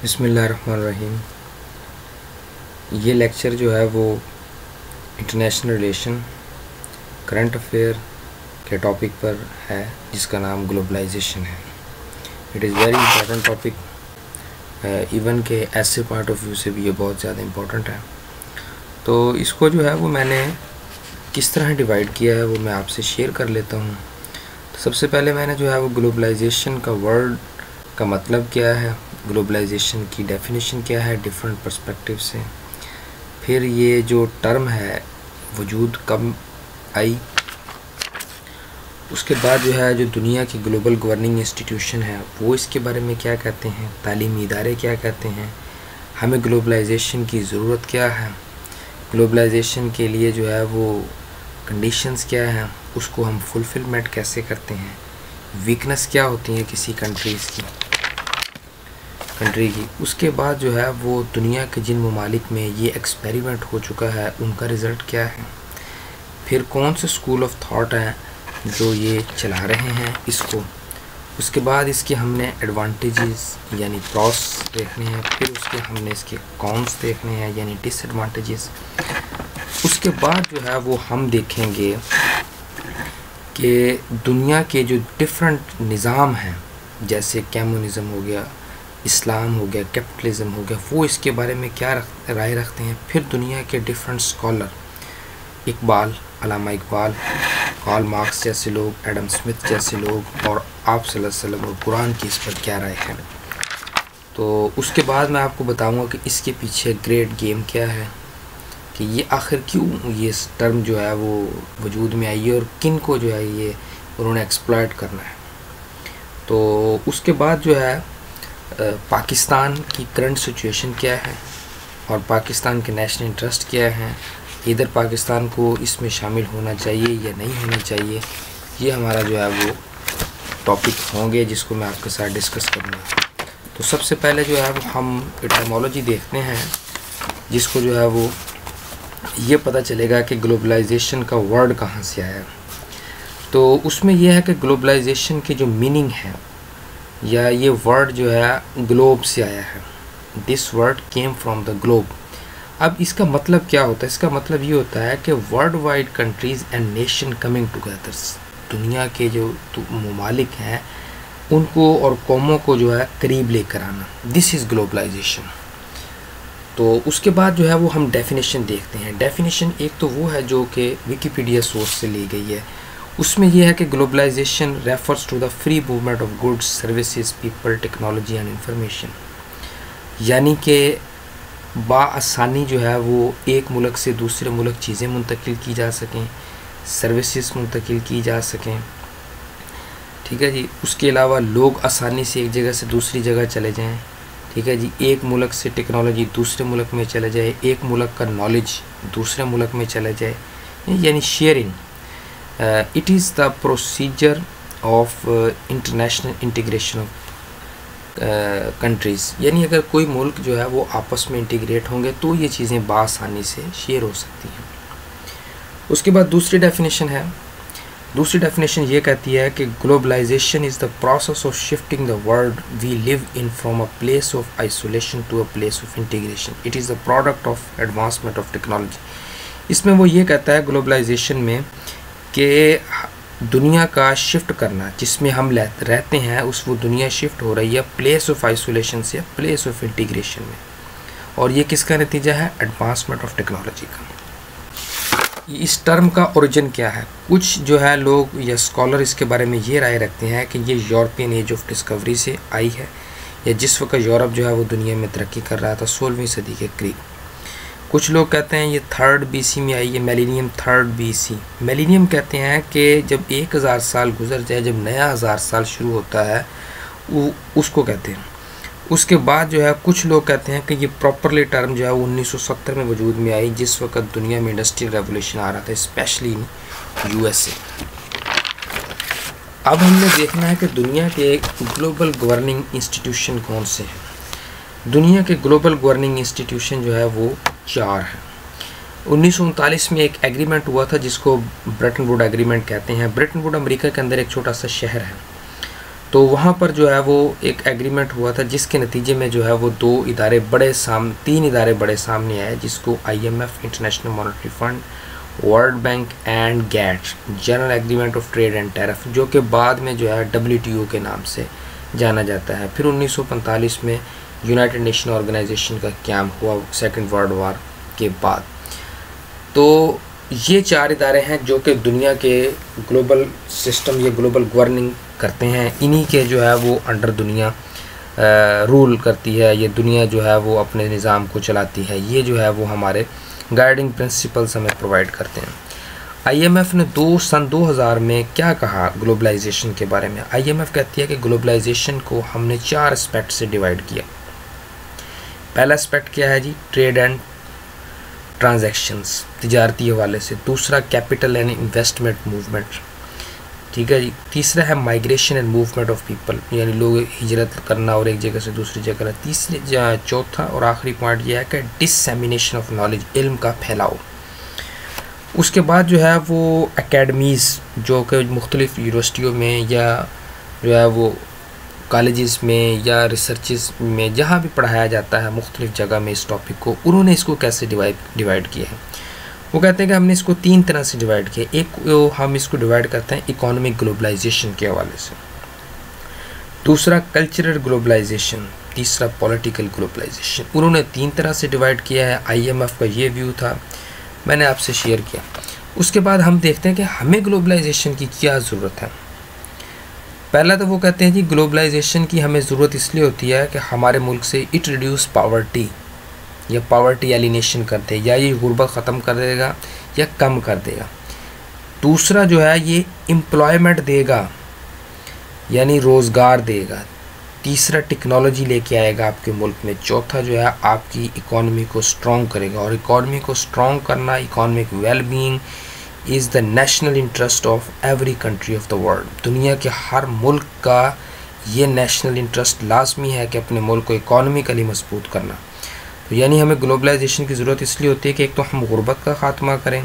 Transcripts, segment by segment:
बिस्मिल्लाहिर्रहमानिर्रहीम। ये लेक्चर जो है वो इंटरनेशनल रिलेशन करंट अफेयर के टॉपिक पर है जिसका नाम ग्लोबलाइजेशन है। It is very important topic, even के ऐसे पॉइंट ऑफ व्यू से भी ये बहुत ज़्यादा इम्पोर्टेंट है। तो इसको जो है वो मैंने किस तरह डिवाइड किया है वो मैं आपसे शेयर कर लेता हूँ। तो सबसे पहले मैंने जो है वो ग्लोबलाइजेशन का वर्ड का मतलब क्या है, ग्लोबलाइजेशन की डेफिनेशन क्या है डिफरेंट पर्सपेक्टिव से, फिर ये जो टर्म है वजूद कब आई, उसके बाद जो है जो दुनिया की ग्लोबल गवर्निंग इंस्टीट्यूशन है वो इसके बारे में क्या कहते हैं, तालीमी इदारे क्या कहते हैं, हमें ग्लोबलाइजेशन की ज़रूरत क्या है, ग्लोबलाइजेशन के लिए जो है वो कंडीशंस क्या हैं, उसको हम फुलफिलमेंट कैसे करते हैं, वीकनेस क्या होती है किसी कंट्री की। उसके बाद जो है वो दुनिया के जिन ममालिक में ये एक्सपेरिमेंट हो चुका है उनका रिज़ल्ट क्या है, फिर कौन से स्कूल ऑफ थॉट हैं जो ये चला रहे हैं इसको, उसके बाद इसके हमने एडवांटेजेस यानी प्रॉस देखने हैं, फिर उसके हमने इसके कॉन्स देखने हैं यानी डिसएडवांटेजेस। उसके बाद जो है वो हम देखेंगे कि दुनिया के जो डिफरेंट निज़ाम हैं जैसे कम्युनिज़म हो गया, इस्लाम हो गया, कैपिटलिज़म हो गया, वो इसके बारे में क्या राय रखते हैं। फिर दुनिया के डिफरेंट स्कॉलर, इकबाल, अल्लामा इकबाल, कार्ल मार्क्स जैसे लोग, एडम स्मिथ जैसे लोग और आप सल्लल्लाहु अलैहि वसल्लम और कुरान की इस पर क्या राय है। तो उसके बाद मैं आपको बताऊंगा कि इसके पीछे ग्रेट गेम क्या है, कि ये आखिर क्यों ये टर्म जो है वो वजूद में आई है और किन को जो है ये उन्होंने एक्सप्लॉइट करना है। तो उसके बाद जो है पाकिस्तान की करंट सिचुएशन क्या है और पाकिस्तान के नेशनल इंटरेस्ट क्या हैं, इधर पाकिस्तान को इसमें शामिल होना चाहिए या नहीं होना चाहिए, ये हमारा जो है वो टॉपिक होंगे जिसको मैं आपके साथ डिस्कस करूँगा। तो सबसे पहले जो है वो हम एटिमोलॉजी देखते हैं जिसको जो है वो ये पता चलेगा कि ग्लोबलाइजेशन का वर्ड कहाँ से आया। तो उसमें यह है कि ग्लोबलाइजेशन की जो मीनिंग है या ये वर्ड जो है ग्लोब से आया है, this word came from the globe. अब इसका मतलब क्या होता है, इसका मतलब ये होता है कि world wide countries and nation coming together, दुनिया के जो ममालिक हैं उनको और कौमों को जो है करीब लेकर आना, दिस इज़ ग्लोबलाइजेशन। तो उसके बाद जो है वो हम डेफिनेशन देखते हैं। डेफिनेशन एक तो वो है जो कि विकिपीडिया सोर्स से ली गई है, उसमें यह है कि globalisation refers to the free movement of goods, services, people, technology and information, यानी कि बाआसानी जो है वो एक मुल्क से दूसरे मुल्क चीज़ें मुंतकिल की जा सकें, सर्विसेज मुंतकिल की जा सकें, ठीक है जी। उसके अलावा लोग आसानी से एक जगह से दूसरी जगह चले जाएं, ठीक है जी। एक मुल्क से टेक्नोलॉजी दूसरे मुल्क में चले जाए, एक मुल्क का नॉलेज दूसरे मुल्क में चले जाए, यानी sharing. It is the procedure of international integration of countries, यानी अगर कोई मुल्क जो है वो आपस में इंटीग्रेट होंगे तो ये चीज़ें बासानी से शेयर हो सकती हैं। उसके बाद दूसरी डेफिनेशन है, दूसरी डेफिनेशन ये कहती है कि globalisation is the process of shifting the world we live in from a place of isolation to a place of integration, it is the product of advancement of technology. इसमें वो ये कहता है ग्लोबलाइजेशन में कि दुनिया का शिफ्ट करना, जिसमें हम रहते हैं उस वो दुनिया शिफ्ट हो रही है प्लेस ऑफ आइसोलेशन से प्लेस ऑफ इंटीग्रेशन में, और ये किसका नतीजा है, एडवांसमेंट ऑफ टेक्नोलॉजी का। इस टर्म का ओरिजिन क्या है, कुछ जो है लोग या स्कॉलर इसके बारे में ये राय रखते हैं कि ये यूरोपियन एज ऑफ डिस्कवरी से आई है, या जिस वक्त यूरोप जो है वो दुनिया में तरक्की कर रहा था 16वीं सदी के करीब। कुछ लोग कहते हैं ये 3rd BC में आई है, मिलेनियम 3rd BC। मिलेनियम कहते हैं कि जब 1000 साल गुजर जाए, जब नया 1000 साल शुरू होता है वो उसको कहते हैं। उसके बाद जो है कुछ लोग कहते हैं कि ये प्रॉपरली टर्म जो है 1970 में वजूद में आई, जिस वक्त दुनिया में इंडस्ट्रियल रेवोल्यूशन आ रहा था, स्पेशली इन USA। अब हमने देखना है कि दुनिया के ग्लोबल गवर्निंग इंस्टीट्यूशन कौन से हैं। दुनिया के ग्लोबल गवर्निंग इंस्टीट्यूशन जो है वो 4 हैं। 1939 में एक एग्रीमेंट हुआ था जिसको ब्रेटन वुड एग्रीमेंट कहते हैं। ब्रेटन वुड अमेरिका के अंदर एक छोटा सा शहर है। तो वहाँ पर जो है वो एक एग्रीमेंट हुआ था, जिसके नतीजे में जो है वो तीन इदारे बड़े सामने आए, जिसको IMF, international monetary fund, world bank and GATT, general agreement of trade and tariff, जो कि बाद में जो है WTO के नाम से जाना जाता है। फिर 1945 में यूनाइटेड नेशन ऑर्गेनाइजेशन का क़याम हुआ सेकेंड वर्ल्ड वार के बाद। तो ये 4 इदारे हैं जो कि दुनिया के ग्लोबल सिस्टम या ग्लोबल गवर्निंग करते हैं। इन्हीं के जो है वो अंडर दुनिया रूल करती है, ये दुनिया जो है वो अपने निज़ाम को चलाती है। ये जो है वो हमारे गाइडिंग प्रिंसिपल्स हमें प्रोवाइड करते हैं। IMF ने सन 2000 में क्या कहा ग्लोबलाइजेशन के बारे में? IMF कहती है कि ग्लोबलाइजेशन को हमने 4 एस्पेक्ट से डिवाइड किया। पहला एस्पेक्ट क्या है जी? ट्रेड एंड ट्रांजैक्शंस, तिजारती हवाले से। दूसरा कैपिटल एंड इन्वेस्टमेंट मूवमेंट, ठीक है जी। तीसरा है migration and movement of people, यानी लोग हिजरत करना और एक जगह से दूसरी जगह। चौथा और आखिरी पॉइंट यह है कि डिससेमिनेशन ऑफ नॉलेज, इल्म का फैलाव। उसके बाद जो है वो एकेडमीज़, जो कि मुख्तलिफ यूनिवर्सिटियों में या जो है वो कॉलेजेस में या रिसर्चेस में जहाँ भी पढ़ाया जाता है मुख्तलिफ जगह में इस टॉपिक को, उन्होंने इसको कैसे डिवाइड किया है? वो कहते हैं कि हमने इसको 3 तरह से डिवाइड किया। एक हम इसको डिवाइड करते हैं इकोनॉमिक ग्लोबलाइजेशन के हवाले से, दूसरा कल्चरल ग्लोबलाइजेशन, तीसरा पॉलिटिकल ग्लोबलाइजेशन। उन्होंने 3 तरह से डिवाइड किया है। IMF का ये व्यू था, मैंने आपसे शेयर किया। उसके बाद हम देखते हैं कि हमें ग्लोबलाइजेशन की क्या ज़रूरत है। पहला तो वो कहते हैं जी ग्लोबलाइजेशन की हमें ज़रूरत इसलिए होती है कि हमारे मुल्क से इट रिड्यूस पावर्टी, या पावर्टी एलिनेशन कर दे, या ये गुर्बत ख़त्म कर देगा या कम कर देगा। दूसरा जो है ये एम्प्लॉयमेंट देगा, यानी रोज़गार देगा। तीसरा टेक्नोलॉजी लेके आएगा आपके मुल्क में। चौथा जो है आपकी इकॉनमी को स्ट्रॉन्ग करेगा, और इकॉनमी को स्ट्रॉन्ग करना, economic wellbeing is the national interest of every country of the world. दुनिया के हर मुल्क का ये नेशनल इंटरेस्ट लाजमी है कि अपने मुल्क को इकॉनमिकली मजबूत करना। तो यानी हमें ग्लोबलाइजेशन की ज़रूरत इसलिए होती है कि एक तो हम गुर्बत का ख़ात्मा करें,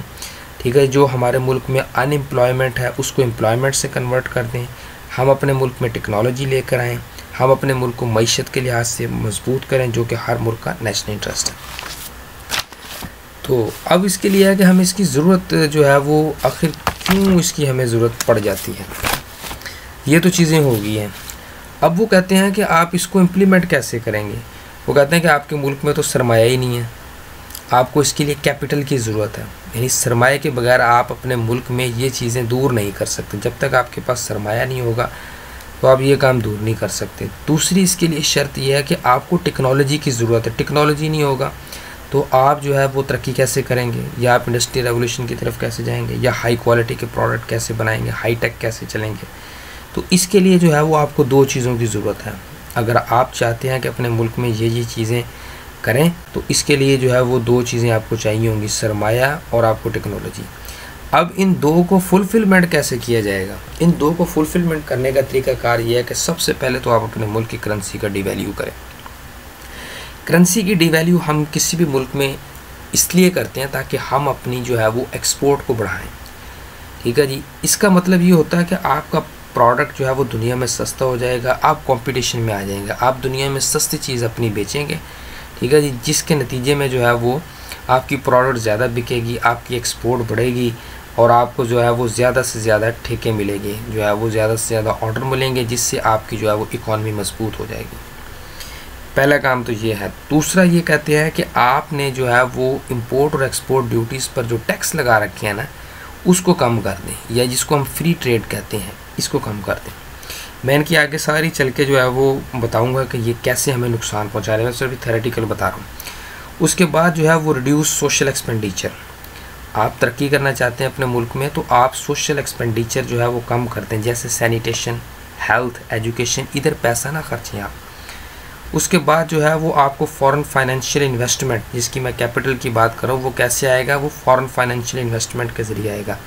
ठीक है, जो हमारे मुल्क में अनएम्प्लॉयमेंट है उसको एम्प्लॉयमेंट से कन्वर्ट कर दें, हम अपने मुल्क में टेक्नोलॉजी लेकर आएँ, हम अपने मुल्क को मईशत के लिहाज से मजबूत करें, जो कि हर मुल्क का नेशनल इंटरेस्ट है। तो अब इसके लिए है कि हमें इसकी ज़रूरत जो है वो आखिर क्यों इसकी हमें ज़रूरत पड़ जाती है। ये तो चीज़ें हो गई हैं। अब वो कहते हैं कि आप इसको इम्प्लीमेंट कैसे करेंगे। वो कहते हैं कि आपके मुल्क में तो सरमाया ही नहीं है, आपको इसके लिए कैपिटल की ज़रूरत है, यानी सरमाए के बगैर आप अपने मुल्क में ये चीज़ें दूर नहीं कर सकते। जब तक आपके पास सरमाया नहीं होगा तो आप ये काम दूर नहीं कर सकते। दूसरी इसके लिए शर्त यह है कि आपको टेक्नोलॉजी की ज़रूरत है। टेक्नोलॉजी नहीं होगा तो आप जो है वो तरक्की कैसे करेंगे, या आप इंडस्ट्रियल रेवोल्यूशन की तरफ कैसे जाएंगे, या हाई क्वालिटी के प्रोडक्ट कैसे बनाएंगे, हाई टेक कैसे चलेंगे। तो इसके लिए जो है वो आपको 2 चीज़ों की ज़रूरत है। अगर आप चाहते हैं कि अपने मुल्क में ये चीज़ें करें तो इसके लिए जो है वो 2 चीज़ें आपको चाहिए होंगी, सरमाया और आपको टेक्नोलॉजी। अब इन 2 को फुलफ़िलमेंट कैसे किया जाएगा? इन 2 को फुलफ़िलमेंट करने का तरीकाकार ये है कि सबसे पहले तो आप अपने मुल्क की करेंसी का डिवैल्यू करें। करेंसी की डिवैल्यू हम किसी भी मुल्क में इसलिए करते हैं ताकि हम अपनी जो है वो एक्सपोर्ट को बढ़ाएं, ठीक है जी। इसका मतलब ये होता है कि आपका प्रोडक्ट जो है वो दुनिया में सस्ता हो जाएगा, आप कंपटीशन में आ जाएंगे, आप दुनिया में सस्ती चीज़ अपनी बेचेंगे, ठीक है जी, जिसके नतीजे में जो है वो आपकी प्रोडक्ट ज़्यादा बिकेगी, आपकी एक्सपोर्ट बढ़ेगी और आपको जो है वो ज़्यादा से ज़्यादा ठेके मिलेंगे, जो है वो ज़्यादा से ज़्यादा ऑर्डर मिलेंगे, जिससे आपकी जो है वो इकॉनमी मजबूत हो जाएगी। पहला काम तो ये है। दूसरा ये कहते हैं कि आपने जो है वो इंपोर्ट और एक्सपोर्ट ड्यूटीज़ पर जो टैक्स लगा रखे हैं ना, उसको कम कर दें, या जिसको हम फ्री ट्रेड कहते हैं, इसको कम कर दें। मैं इनकी आगे सारी चल के जो है वो बताऊंगा कि ये कैसे हमें नुकसान पहुंचा रहे हैं, मैं सिर्फ थ्योरेटिकल बता रहा हूँ। उसके बाद जो है वो रिड्यूस सोशल एक्सपेंडिचर। आप तरक्की करना चाहते हैं अपने मुल्क में तो आप सोशल एक्सपेंडिचर जो है वो कम कर दें, जैसे सैनिटेशन, हेल्थ, एजुकेशन, इधर पैसा ना खर्चें आप। उसके बाद जो है वो आपको फॉरेन फाइनेंशियल इन्वेस्टमेंट, जिसकी मैं कैपिटल की बात कर रहा हूँ, वो कैसे आएगा? वो फॉरेन फाइनेंशियल इन्वेस्टमेंट के ज़रिए आएगा।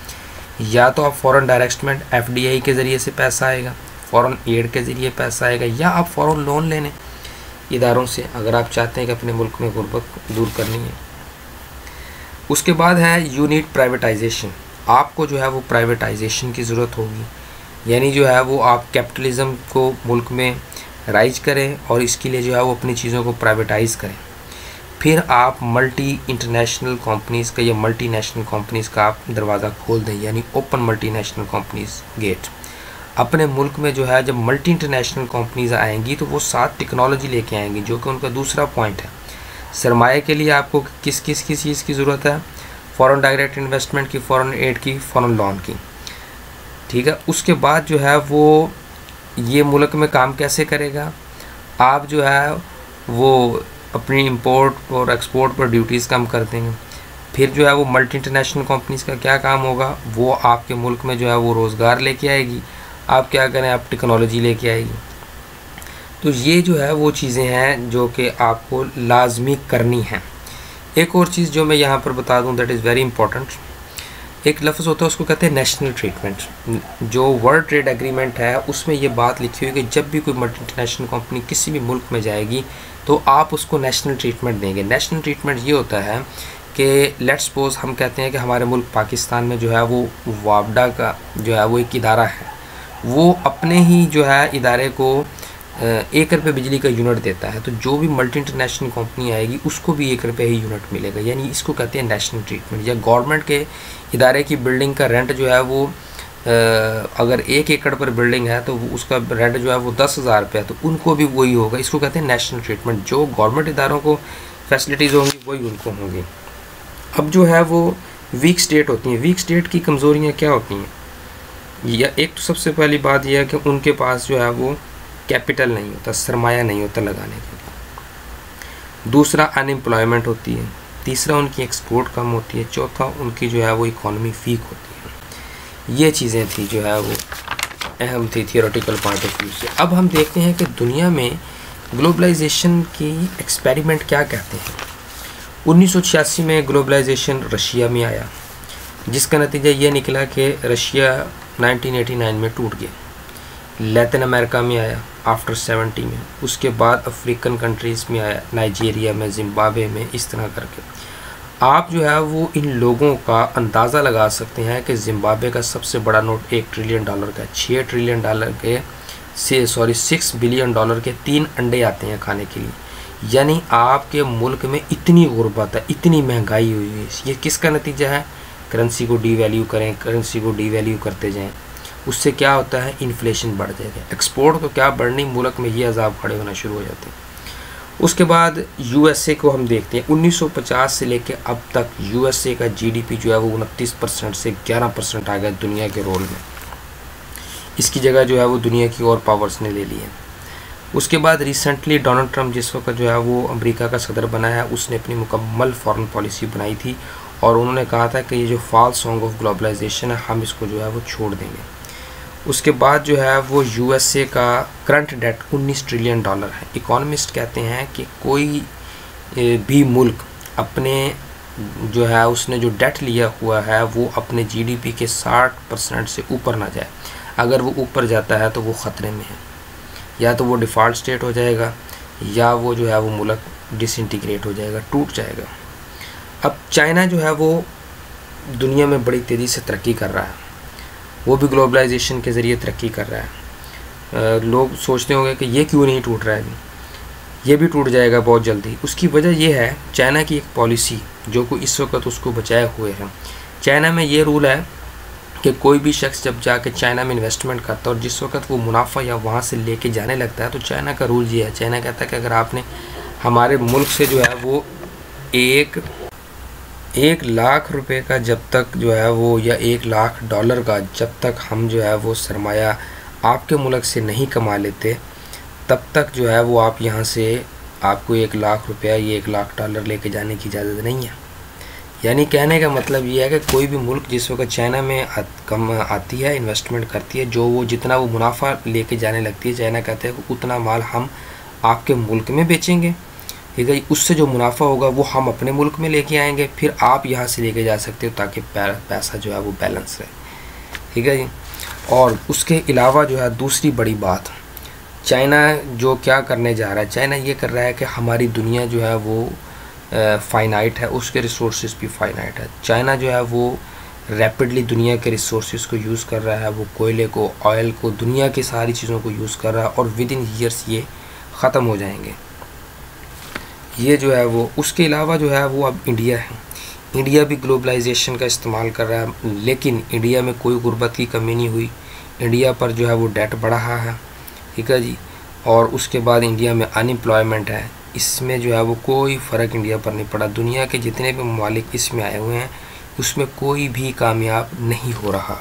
या तो आप फॉरेन डायरेक्टमेंट FDI के ज़रिए से पैसा आएगा, फॉरेन एड के ज़रिए पैसा आएगा, या आप फॉरेन लोन लेने इदारों से, अगर आप चाहते हैं कि अपने मुल्क में गुर्बत दूर करनी है। उसके बाद है यूनिट प्राइवेटाइजेशन। आपको जो है वो प्राइवेटाइजेशन की ज़रूरत होगी, यानी जो है वो आप कैपिटलिज्म को मुल्क में राइज करें और इसके लिए जो है वो अपनी चीज़ों को प्राइवेटाइज़ करें। फिर आप मल्टी इंटरनेशनल कंपनीज़ का या मल्टी नेशनल कंपनीज़ का आप दरवाज़ा खोल दें, यानी open multinational companies gate. अपने मुल्क में जो है जब मल्टी इंटरनेशनल कंपनीज़ आएंगी तो वो साथ टेक्नोलॉजी लेके आएंगी, जो कि उनका दूसरा पॉइंट है। सरमाए के लिए आपको किस चीज़ की ज़रूरत है? फॉरेन डायरेक्ट इन्वेस्टमेंट की, फॉरेन एड की, फॉरेन लोन की, ठीक है। उसके बाद जो है वो ये मुल्क में काम कैसे करेगा? आप जो है वो अपनी इंपोर्ट और एक्सपोर्ट पर ड्यूटीज़ कम कर देंगे। फिर जो है वो मल्टी इंटरनेशनल कंपनीज़ का क्या काम होगा? वो आपके मुल्क में जो है वो रोज़गार लेके आएगी। आप क्या करें? आप टेक्नोलॉजी लेके आएगी। तो ये जो है वो चीज़ें हैं जो कि आपको लाजमी करनी हैं। एक और चीज़ जो मैं यहाँ पर बता दूँ, दैट इज़ वेरी इंपॉर्टेंट। एक लफ्ज़ होता है, उसको कहते हैं नेशनल ट्रीटमेंट। जो वर्ल्ड ट्रेड एग्रीमेंट है उसमें ये बात लिखी हुई है कि जब भी कोई मल्टी इंटरनेशनल कंपनी किसी भी मुल्क में जाएगी तो आप उसको नेशनल ट्रीटमेंट देंगे। नेशनल ट्रीटमेंट ये होता है कि लेट्स सपोज हम कहते हैं कि हमारे मुल्क पाकिस्तान में जो है वो वापडा का जो है वो एक इदारा है, वो अपने ही जो है इदारे को 1 रुपये बिजली का यूनिट देता है, तो जो भी मल्टी इंटरनेशनल कंपनी आएगी उसको भी 1 रुपये ही यूनिट मिलेगा। यानी इसको कहते हैं नेशनल ट्रीटमेंट। या गवर्नमेंट के इदारे की बिल्डिंग का रेंट जो है वो अगर 1 एकड़ पर बिल्डिंग है तो उसका रेंट जो है वो 10,000 रुपये है, तो उनको भी वही होगा। इसको कहते हैं नेशनल ट्रीटमेंट। जो गवर्नमेंट इदारों को फैसिलिटीज़ होंगी वही उनको होंगी। अब जो है वो वीक स्टेट होती हैं। वीक स्टेट की कमज़ोरियाँ क्या होती हैं? या एक तो सबसे पहली बात यह है कि उनके पास जो है वो कैपिटल नहीं होता, सरमाया नहीं होता लगाने के लिए। दूसरा अनएम्प्लॉयमेंट होती है। तीसरा उनकी एक्सपोर्ट कम होती है। चौथा उनकी जो है वो इकॉनमी वीक होती है। ये चीज़ें थी जो है वो अहम थी थियोरेटिकल पॉइंट ऑफ व्यू से। अब हम देखते हैं कि दुनिया में ग्लोबलाइजेशन की एक्सपेरिमेंट क्या कहते हैं। 1986 में ग्लोबलाइजेशन रशिया में आया, जिसका नतीजा ये निकला कि रशिया 1989 में टूट गया। लैटिन अमेरिका में आया आफ्टर 70 में, उसके बाद अफ्रीकन कंट्रीज़ में आया, नाइजीरिया में, जिम्बाब्वे में, इस तरह करके। आप जो है वो इन लोगों का अंदाज़ा लगा सकते हैं कि जिम्बाब्वे का सबसे बड़ा नोट $1 ट्रिलियन का, $6 ट्रिलियन के 6 बिलियन डॉलर के 3 अंडे आते हैं खाने के लिए। यानी आपके मुल्क में इतनी गुर्बत है, इतनी महंगाई हुई है। ये किसका नतीजा है? करेंसी को डीवैल्यू करें, करेंसी को डीवैल्यू करते जाएं, उससे क्या होता है? इन्फ्लेशन बढ़ जाएगा। एक्सपोर्ट तो क्या बढ़नी, मुल्क में ये अजाब खड़े होना शुरू हो जाते हैं। उसके बाद यूएसए को हम देखते हैं। 1950 से लेकर अब तक यूएसए का जीडीपी जो है वो 29% से 11% आ गया दुनिया के रोल में। इसकी जगह जो है वो दुनिया की और पावर्स ने ले ली है। उसके बाद रिसेंटली डोनाल्ड ट्रम्प जिस वक्त जो है वो अमेरिका का सदर बना है, उसने अपनी मुकम्मल फॉरेन पॉलिसी बनाई थी और उन्होंने कहा था कि ये जो फॉल सॉन्ग ऑफ ग्लोबलाइजेशन है हम इसको जो है वो छोड़ देंगे। उसके बाद जो है वो यूएसए का करंट डेट $19 ट्रिलियन है। इकोनॉमिस्ट कहते हैं कि कोई भी मुल्क अपने जो है उसने जो डेट लिया हुआ है वो अपने जीडीपी के 60% से ऊपर ना जाए। अगर वो ऊपर जाता है तो वो ख़तरे में है, या तो वो डिफ़ॉल्ट स्टेट हो जाएगा या वो जो है वो मुल्क डिसइंटीग्रेट हो जाएगा, टूट जाएगा। अब चाइना जो है वो दुनिया में बड़ी तेज़ी से तरक्की कर रहा है, वो भी ग्लोबलाइजेशन के ज़रिए तरक्की कर रहा है। लोग सोचते होंगे कि ये क्यों नहीं टूट रहा है, ये भी टूट जाएगा बहुत जल्दी। उसकी वजह ये है चाइना की एक पॉलिसी जो कि इस वक्त उसको बचाए हुए है। चाइना में ये रूल है कि कोई भी शख्स जब जाके चाइना में इन्वेस्टमेंट करता है और जिस वक्त वो मुनाफा या वहाँ से लेके जाने लगता है, तो चाइना का रूल ये है, चाइना कहता है कि अगर आपने हमारे मुल्क से जो है वो एक लाख रुपए का जब तक जो है वो या $1 लाख का जब तक हम जो है वो सरमाया आपके मुल्क से नहीं कमा लेते, तब तक जो है वो आप यहाँ से आपको $1 लाख या $1 लाख लेके जाने की इजाज़त नहीं है। यानी कहने का मतलब ये है कि कोई भी मुल्क जिस वक्त चाइना में कम आती है, इन्वेस्टमेंट करती है, जो वो जितना वो मुनाफा लेके जाने लगती है, चाइना कहते हैं कि उतना माल हम आपके मुल्क में बेचेंगे, ठीक है। उससे जो मुनाफा होगा वो हम अपने मुल्क में लेके आएंगे, फिर आप यहाँ से लेके जा सकते हो ताकि पैसा जो है वो बैलेंस रहे, ठीक है जी। और उसके अलावा जो है दूसरी बड़ी बात, चाइना जो क्या करने जा रहा है, चाइना ये कर रहा है कि हमारी दुनिया जो है वो फाइनाइट है, उसके रिसोर्सेज भी फाइनाइट है। चाइना जो है वो रैपिडली दुनिया के रिसोर्सेज को यूज़ कर रहा है, वो कोयले को, ऑयल को, दुनिया की सारी चीज़ों को यूज़ कर रहा है और विद इन ईयर्स ये ख़त्म हो जाएंगे। ये जो है वो, उसके अलावा जो है वो अब इंडिया है। इंडिया भी ग्लोबलाइजेशन का इस्तेमाल कर रहा है, लेकिन इंडिया में कोई गुर्बत की कमी नहीं हुई। इंडिया पर जो है वो डेट बढ़ा है, ठीक है जी। और उसके बाद इंडिया में अनएम्प्लॉयमेंट है, इसमें जो है वो कोई फ़र्क इंडिया पर नहीं पड़ा। दुनिया के जितने भी ममालिक इसमें आए हुए हैं उसमें कोई भी कामयाब नहीं हो रहा।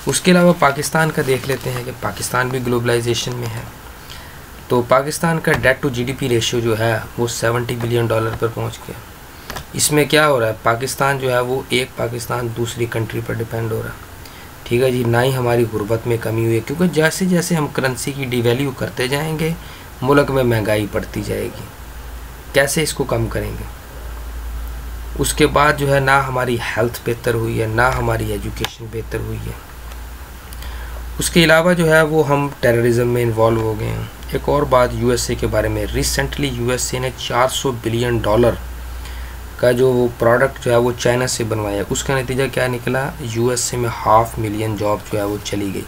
उसके अलावा पाकिस्तान का देख लेते हैं कि पाकिस्तान भी ग्लोबलाइजेशन में है। तो पाकिस्तान का डेट टू जीडीपी रेशियो जो है वो $70 बिलियन पर पहुंच गया। इसमें क्या हो रहा है, पाकिस्तान जो है वो एक पाकिस्तान दूसरी कंट्री पर डिपेंड हो रहा है, ठीक है जी। ना ही हमारी गुर्बत में कमी हुई है, क्योंकि जैसे जैसे हम करेंसी की डिवैल्यू करते जाएंगे मुल्क में महंगाई बढ़ती जाएगी। कैसे इसको कम करेंगे? उसके बाद जो है ना हमारी हेल्थ बेहतर हुई है, ना हमारी एजुकेशन बेहतर हुई है। उसके अलावा जो है वो हम टेररिज्म में इन्वॉल्व हो गए हैं। एक और बात यूएसए के बारे में, रिसेंटली यूएसए ने $400 बिलियन का जो वो प्रोडक्ट जो है वो चाइना से बनवाया। उसका नतीजा क्या निकला, यूएसए में 500,000 जॉब जो है वो चली गई,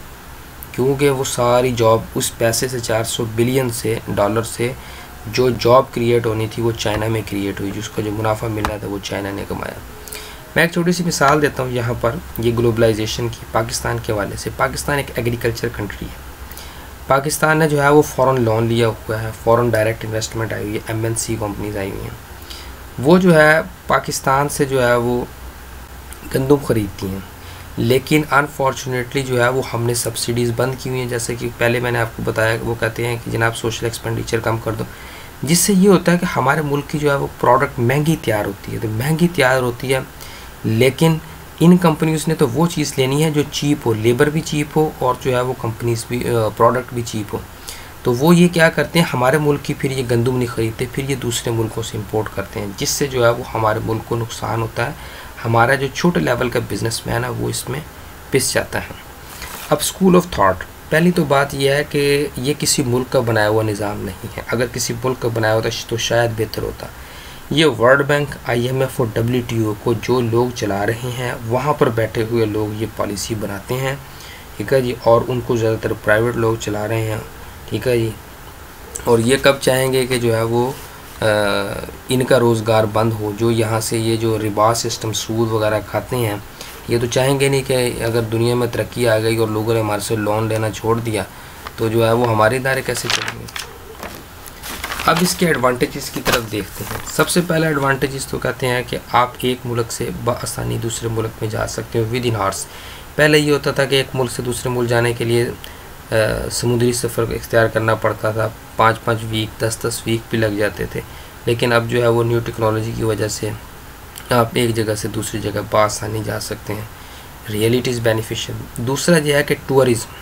क्योंकि वो सारी जॉब उस पैसे से $400 बिलियन से जो जॉब क्रिएट होनी थी वो चाइना में क्रिएट हुई, जिसका जो मुनाफा मिलना था वो चाइना ने कमाया। मैं एक छोटी सी मिसाल देता हूँ यहाँ पर, ये ग्लोबलाइजेशन की पाकिस्तान के हवाले से। पाकिस्तान एक एग्रीकल्चर कंट्री है। पाकिस्तान ने जो है वो फ़ॉरेन लोन लिया हुआ है, फ़ॉरेन डायरेक्ट इन्वेस्टमेंट आई हुई है, एमएनसी कंपनीज आई हुई हैं। वो जो है पाकिस्तान से जो है वो गंदम ख़रीदती हैं, लेकिन अनफॉर्चुनेटली जो है वो हमने सब्सिडीज़ बंद की हुई हैं। जैसे कि पहले मैंने आपको बताया, वो कहते हैं कि जनाब सोशल एक्सपेंडिचर कम कर दो, जिससे ये होता है कि हमारे मुल्क की जो है वो प्रोडक्ट महंगी तैयार होती है। तो महंगी तैयार होती है, लेकिन इन कंपनीज़ ने तो वो चीज़ लेनी है जो चीप हो, लेबर भी चीप हो और जो है वो कंपनीज़ भी प्रोडक्ट भी चीप हो। तो वो ये क्या करते हैं, हमारे मुल्क की फिर ये गंदम नहीं ख़रीदते, फिर ये दूसरे मुल्कों से इंपोर्ट करते हैं, जिससे जो है वो हमारे मुल्क को नुकसान होता है। हमारा जो छोटे लेवल का बिजनेसमैन है वो इसमें पिस जाता है। अब स्कूल ऑफ थॉट, पहली तो बात यह है कि ये किसी मुल्क का बनाया हुआ निज़ाम नहीं है। अगर किसी मुल्क का बनाया होता तो शायद बेहतर होता। ये वर्ल्ड बैंक, IMF और WTO को जो लोग चला रहे हैं, वहाँ पर बैठे हुए लोग ये पॉलिसी बनाते हैं, ठीक है जी। और उनको ज़्यादातर प्राइवेट लोग चला रहे हैं, ठीक है जी। और ये कब चाहेंगे कि जो है वो इनका रोज़गार बंद हो, जो यहाँ से ये जो रिबा सिस्टम सूद वगैरह खाते हैं, ये तो चाहेंगे नहीं कि अगर दुनिया में तरक्की आ गई और लोगों ने हमारे से लोन लेना छोड़ दिया तो जो है वो हमारे इदारे कैसे चलेंगे। अब इसके एडवांटेजेस की तरफ देखते हैं। सबसे पहला एडवांटेजेस तो कहते हैं कि आप एक मुल्क से बआसानी दूसरे मुल्क में जा सकते हो विद इन आवर्स। पहले ये होता था कि एक मुल्क से दूसरे मुल्क जाने के लिए समुद्री सफ़र इख्तियार करना पड़ता था, 5-5 वीक 10-10 वीक भी लग जाते थे। लेकिन अब जो है वो न्यू टेक्नोलॉजी की वजह से आप एक जगह से दूसरी जगह बआसानी जा सकते हैं। Reality is beneficial. दूसरा यह है कि टूरिज़्म,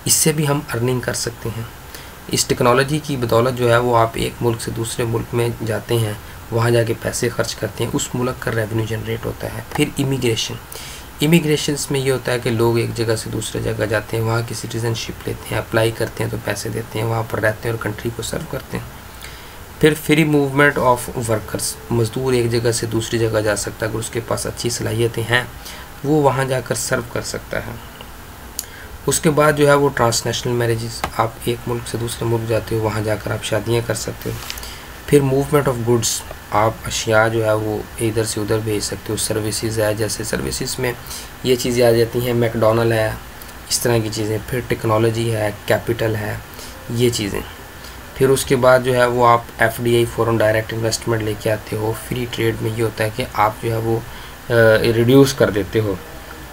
इससे भी हम अर्निंग कर सकते हैं। इस टेक्नोलॉजी की बदौलत जो है वो आप एक मुल्क से दूसरे मुल्क में जाते हैं, वहाँ जाके पैसे खर्च करते हैं, उस मुल्क का रेवेन्यू जनरेट होता है। फिर इमिग्रेशन में ये होता है कि लोग एक जगह से दूसरे जगह जाते हैं, वहाँ की सिटीज़नशिप लेते हैं, अप्लाई करते हैं तो पैसे देते हैं, वहाँ पर रहते हैं और कंट्री को सर्व करते हैं। फिर फ्री मूवमेंट ऑफ वर्कर्स, मज़दूर एक जगह से दूसरी जगह जा सकता है, अगर उसके पास अच्छी सलाहियतें हैं वो वहाँ जाकर सर्व कर सकता है। उसके बाद जो है वो ट्रांसनेशनल मैरिजेस, आप एक मुल्क से दूसरे मुल्क जाते हो, वहाँ जाकर आप शादियाँ कर सकते हो। फिर मूवमेंट ऑफ गुड्स, आप अशिया जो है वो इधर से उधर भेज सकते हो। सर्विसेज है, जैसे सर्विसेज में ये चीज़ें आ जाती हैं, मैकडोनल्ड है, इस तरह की चीज़ें। फिर टेक्नोलॉजी है, कैपिटल है, ये चीज़ें। फिर उसके बाद जो है वो आप FDI फॉरेन डायरेक्ट इन्वेस्टमेंट लेके आते हो। फ्री ट्रेड में ये होता है कि आप जो है वो रिड्यूस कर देते हो,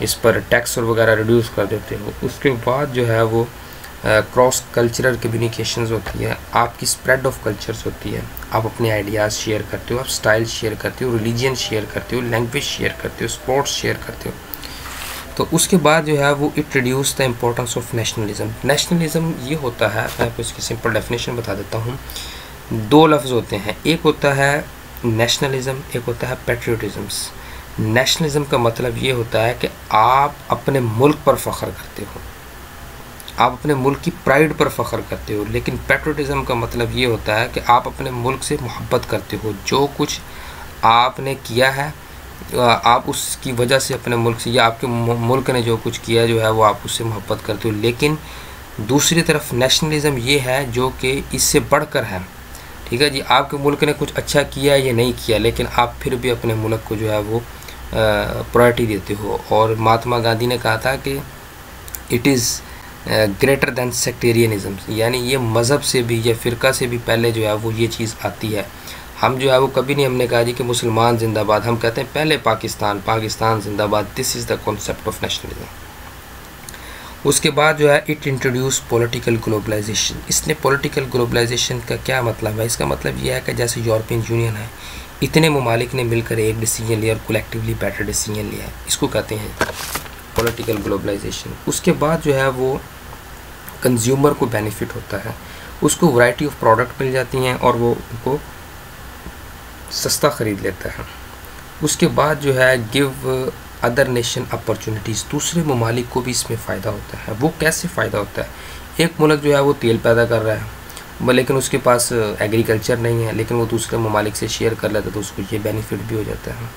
इस पर टैक्स और वगैरह रिड्यूस कर देते हो। उसके बाद जो है वो क्रॉस कल्चरल कम्युनिकेशंस होती है, आपकी स्प्रेड ऑफ कल्चर्स होती है, आप अपने आइडियाज़ शेयर करते हो, आप स्टाइल शेयर करते हो, रिलीजन शेयर करते हो, लैंग्वेज शेयर करते हो, स्पोर्ट्स शेयर करते हो। तो उसके बाद जो है वो it reduce the importance of nationalism. Nationalism ये होता है, मैं आपको इसकी सिंपल डेफिनेशन बता देता हूँ। 2 लफ्ज़ होते हैं, एक होता है नेशनलिज्म, एक होता है पैट्रियोटिज़म्स। नेशनलिज्म का मतलब ये होता है कि आप अपने मुल्क पर फ़ख्र करते हो, आप अपने मुल्क की प्राइड पर फ़ख्र करते हो। लेकिन पैट्रियोटिज़म का मतलब ये होता है कि आप अपने मुल्क से मोहब्बत करते हो, जो कुछ आपने किया है आप उसकी वजह से अपने मुल्क से या आपके मुल्क ने जो कुछ किया जो है वो आप उससे मोहब्बत करते हो। लेकिन दूसरी तरफ नेशनलिज़म ये है जो कि इससे बढ़कर है। ठीक है जी, आपके मुल्क ने कुछ अच्छा किया या नहीं किया, लेकिन आप फिर भी अपने मुल्क को जो है वो प्रायोरिटी देते हो। और महात्मा गांधी ने कहा था कि इट इज़ ग्रेटर दैन सेक्टेरियनिज़म, यानी ये मज़हब से भी या फ़िरका से भी पहले जो है वो ये चीज़ आती है। हम जो है वो कभी नहीं हमने कहा जी कि मुसलमान जिंदाबाद, हम कहते हैं पहले पाकिस्तान, पाकिस्तान जिंदाबाद। This is the concept of nationalism. उसके बाद जो है इट इंट्रोड्यूस पॉलिटिकल ग्लोबलाइजेशन। इसने पॉलिटिकल ग्लोबलाइजेशन का क्या मतलब है? इसका मतलब ये है कि जैसे यूरोपियन यूनियन है, इतने ममालिक ने मिलकर एक डिसीजन लिया और कलेक्टिवली बेटर डिसीजन लिया है, इसको कहते हैं पॉलिटिकल ग्लोबलाइजेशन। उसके बाद जो है वो कंज्यूमर को बेनिफिट होता है, उसको वैरायटी ऑफ प्रोडक्ट मिल जाती हैं और वो उनको सस्ता ख़रीद लेता है। उसके बाद जो है गिव अदर नेशन अपॉर्चुनिटीज़, दूसरे ममालिक को भी इसमें फ़ायदा होता है। वो कैसे फ़ायदा होता है? एक मुल्क जो है वो तेल पैदा कर रहा है लेकिन उसके पास एग्रीकल्चर नहीं है, लेकिन वो दूसरे ममालिक से शेयर कर लेता है तो उसको ये बेनिफिट भी हो जाता है।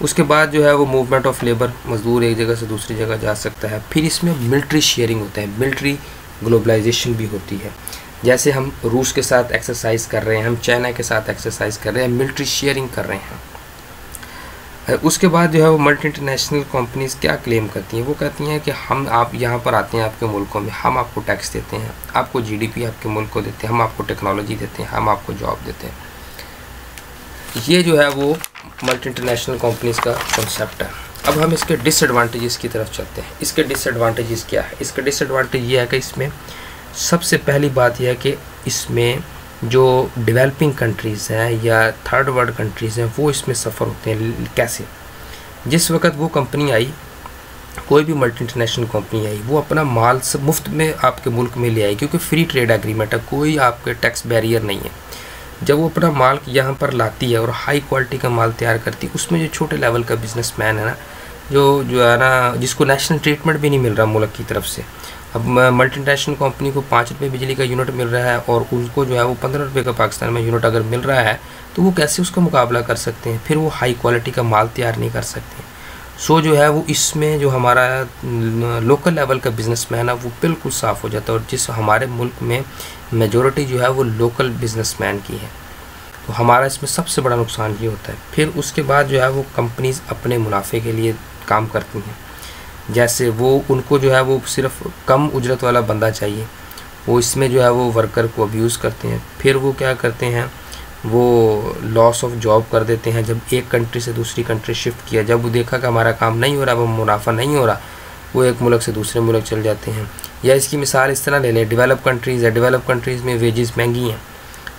उसके बाद जो है वो मूवमेंट ऑफ लेबर, मज़दूर एक जगह से दूसरी जगह जा सकता है। फिर इसमें मिलिट्री शेयरिंग होता है, मिलिट्री ग्लोबलाइजेशन भी होती है। जैसे हम रूस के साथ एक्सरसाइज कर रहे हैं, हम चाइना के साथ एक्सरसाइज कर रहे हैं, मिलिट्री शेयरिंग कर रहे हैं। उसके बाद जो है वो मल्टी इंटरनेशनल कंपनीज़ क्या क्लेम करती हैं? वो कहती हैं कि आप यहाँ पर आते हैं आपके मुल्कों में, हम आपको टैक्स देते हैं, आपको जीडीपी आपके मुल्क को देते हैं, हम आपको टेक्नोलॉजी देते हैं, हम आपको जॉब देते हैं। ये जो है वो मल्टी इंटरनेशनल कंपनीज़ का कॉन्सेप्ट है। अब हम इसके डिसएडवांटेजेस की तरफ चलते हैं। इसके डिसएडवांटेजेस क्या है? इसका डिसएडवांटेज ये है कि इसमें सबसे पहली बात यह है कि इसमें जो डेवलपिंग कंट्रीज़ हैं या थर्ड वर्ल्ड कंट्रीज़ हैं वो इसमें सफ़र होते हैं। कैसे? जिस वक्त वो कंपनी आई, कोई भी मल्टी इंटरनेशनल कंपनी आई, वो अपना माल सब मुफ्त में आपके मुल्क में ले आई, क्योंकि फ्री ट्रेड एग्रीमेंट है, कोई आपके टैक्स बैरियर नहीं है। जब वो अपना माल यहाँ पर लाती है और हाई क्वालिटी का माल तैयार करती है, उसमें जो छोटे लेवल का बिजनेसमैन है ना, जो है ना, जिसको नेशनल ट्रीटमेंट भी नहीं मिल रहा मुल्क की तरफ से, अब मल्टी नेशनल कंपनी को 5 रुपये बिजली का यूनिट मिल रहा है और उनको जो है वो 15 रुपये का पाकिस्तान में यूनिट अगर मिल रहा है तो वो कैसे उसका मुकाबला कर सकते हैं? फिर वो हाई क्वालिटी का माल तैयार नहीं कर सकते। सो जो है वो इसमें जो हमारा लोकल लेवल का बिजनेसमैन है वो बिल्कुल साफ़ हो जाता है। और जिस हमारे मुल्क में मेजॉरिटी जो है वो लोकल बिजनेसमैन की है, तो हमारा इसमें सबसे बड़ा नुकसान ये होता है। फिर उसके बाद जो है वो कंपनीज़ अपने मुनाफे के लिए काम करती हैं। जैसे वो उनको जो है वो सिर्फ कम उजरत वाला बंदा चाहिए, वो इसमें जो है वो वर्कर को अब्यूज़ करते हैं। फिर वो क्या करते हैं, वो लॉस ऑफ जॉब कर देते हैं। जब एक कंट्री से दूसरी कंट्री शिफ्ट किया, जब वो देखा कि हमारा काम नहीं हो रहा, वो मुनाफा नहीं हो रहा, वो एक मुल्क से दूसरे मुल्क चल जाते हैं। या इसकी मिसाल इस तरह ले लें, डेवलप कंट्रीज़ है, डेवलप कंट्रीज़ में वेजेस महंगी हैं,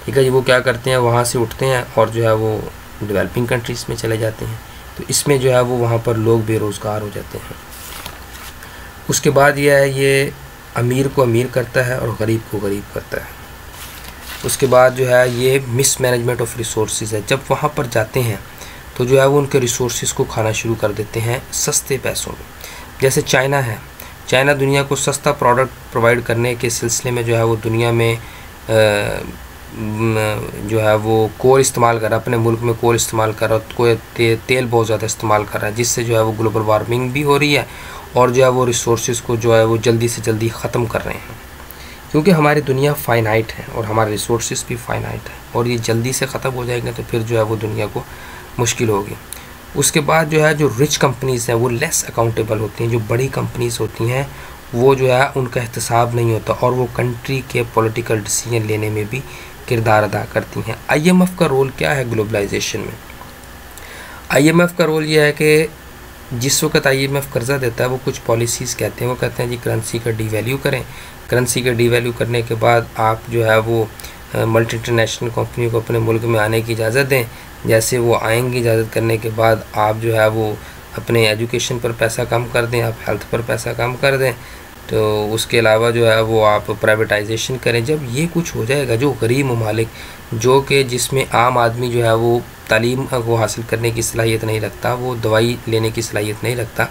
ठीक है जी, वो क्या करते हैं, वहाँ से उठते हैं और जो है वो डेवलपिंग कंट्रीज़ में चले जाते हैं। तो इसमें जो है वो वहाँ पर लोग बेरोज़गार हो जाते हैं। उसके बाद यह है, ये अमीर को अमीर करता है और गरीब को गरीब करता है। उसके बाद जो है ये मिसमैनेजमेंट ऑफ रिसोर्सेज है। जब वहाँ पर जाते हैं तो जो है वो उनके रिसोर्सेज को खाना शुरू कर देते हैं सस्ते पैसों में। जैसे चाइना है, चाइना दुनिया को सस्ता प्रोडक्ट प्रोवाइड करने के सिलसिले में जो है वो दुनिया में जो है वो कोल इस्तेमाल कर रहा है, अपने मुल्क में कोल इस्तेमाल कर रहा है, कोई तेल बहुत ज़्यादा इस्तेमाल कर रहा है, जिससे जो है वो ग्लोबल वार्मिंग भी हो रही है और जो है वो रिसोर्सेज को जो है वो जल्दी से जल्दी ख़त्म कर रहे हैं। क्योंकि हमारी दुनिया फाइनाइट है और हमारे रिसोर्सेज भी फाइनाइट है और ये जल्दी से ख़त्म हो जाएंगे तो फिर जो है वो दुनिया को मुश्किल होगी। उसके बाद जो है जो रिच कंपनीज़ हैं वो लेस अकाउंटेबल होती हैं। जो बड़ी कंपनीज़ होती हैं वो जो है उनका एहतसाब नहीं होता और वो कंट्री के पॉलिटिकल डिसीजन लेने में भी किरदार अदा करती हैं। IMF का रोल क्या है ग्लोबलाइजेशन में? IMF का रोल ये है कि जिस वक्त IMF कर्ज़ा देता है वो कुछ पॉलिसीज़ कहते हैं, वो कहते हैं जी करेंसी का डीवैल्यू करें। करेंसी का डीवैल्यू करने के बाद आप जो है वो मल्टी इंटरनेशनल कंपनी को अपने मुल्क में आने की इजाज़त दें। जैसे वो आएंगी, इजाज़त करने के बाद आप जो है वो अपने एजुकेशन पर पैसा कम कर दें, आप हेल्थ पर पैसा कम कर दें, तो उसके अलावा जो है वो आप प्राइवेटाइजेशन करें। जब ये कुछ हो जाएगा, जो गरीब ममालिक जो कि जिसमें आम आदमी जो है वो तालीम को हासिल करने की सलाहियत नहीं रखता, वो दवाई लेने की सलाहियत नहीं रखता,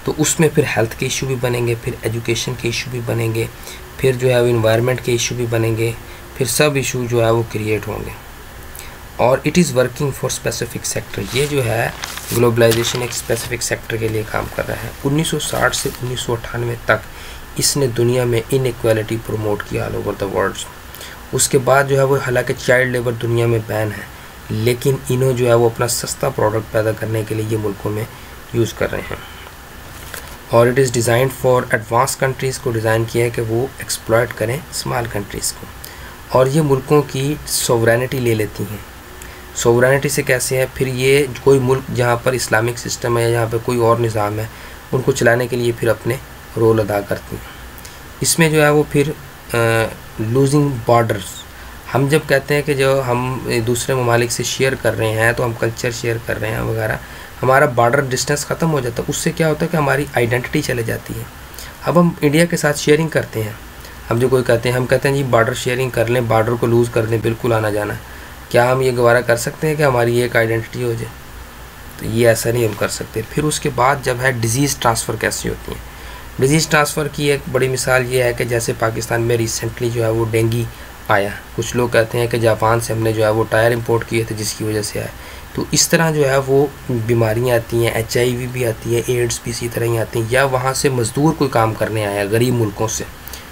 तो उसमें फिर हेल्थ के इशू भी बनेंगे, फिर एजुकेशन के इशू भी बनेंगे, फिर जो है वो इन्वायरमेंट के इशू भी बनेंगे, फिर सब इशू जो है वो क्रिएट होंगे। और it is working for specific sector. ये जो है ग्लोबलाइजेशन एक स्पेसिफिक सेक्टर के लिए काम कर रहा है। 1960 से 1998 तक इसने दुनिया में इनइक्वालिटी प्रमोट किया ऑल ओवर द वर्ल्ड। उसके बाद जो है वो, हालांकि चाइल्ड लेबर दुनिया में बैन है, लेकिन इन्हों जो है वो अपना सस्ता प्रोडक्ट पैदा करने के लिए ये मुल्कों में यूज़ कर रहे हैं। और it is designed for advance countries को डिज़ाइन किया है कि वो एक्सप्लॉयट करें स्मॉल कंट्रीज़ को, और ये मुल्कों की सोवरेनिटी ले लेती हैं। सोवरेनिटी से कैसे है, फिर ये कोई मुल्क जहाँ पर इस्लामिक सिस्टम है या जहाँ पर कोई और निज़ाम है, उनको चलाने के लिए फिर अपने रोल अदा करती हैं। इसमें जो है वो फिर लूजिंग बॉर्डर्स, हम जब कहते हैं कि जो हम दूसरे ममालिक से शेयर कर रहे हैं, तो हम कल्चर शेयर कर रहे हैं वगैरह, हमारा बॉर्डर डिस्टेंस ख़त्म हो जाता है। उससे क्या होता है कि हमारी आइडेंटिटी चले जाती है। अब हम इंडिया के साथ शेयरिंग करते हैं, हम जो कोई कहते हैं, हम कहते हैं जी बॉर्डर शेयरिंग कर लें, बॉर्डर को लूज़ कर दें, बिल्कुल आना जाना। क्या हम ये गवारा कर सकते हैं कि हमारी एक आइडेंटिटी हो जाए? तो ये ऐसा नहीं हम कर सकते। फिर उसके बाद जब है डिज़ीज़ ट्रांसफ़र कैसी होती है। डिज़ीज़ ट्रांसफ़र की एक बड़ी मिसाल ये है कि जैसे पाकिस्तान में रिसेंटली जो है वो डेंगू आया। कुछ लोग कहते हैं कि जापान से हमने जो है वो टायर इंपोर्ट किए थे जिसकी वजह से आया। तो इस तरह जो है वो बीमारियां आती हैं, HIV भी आती है, एड्स भी इसी तरह ही आती हैं। या वहाँ से मज़दूर कोई काम करने आया गरीब मुल्कों से,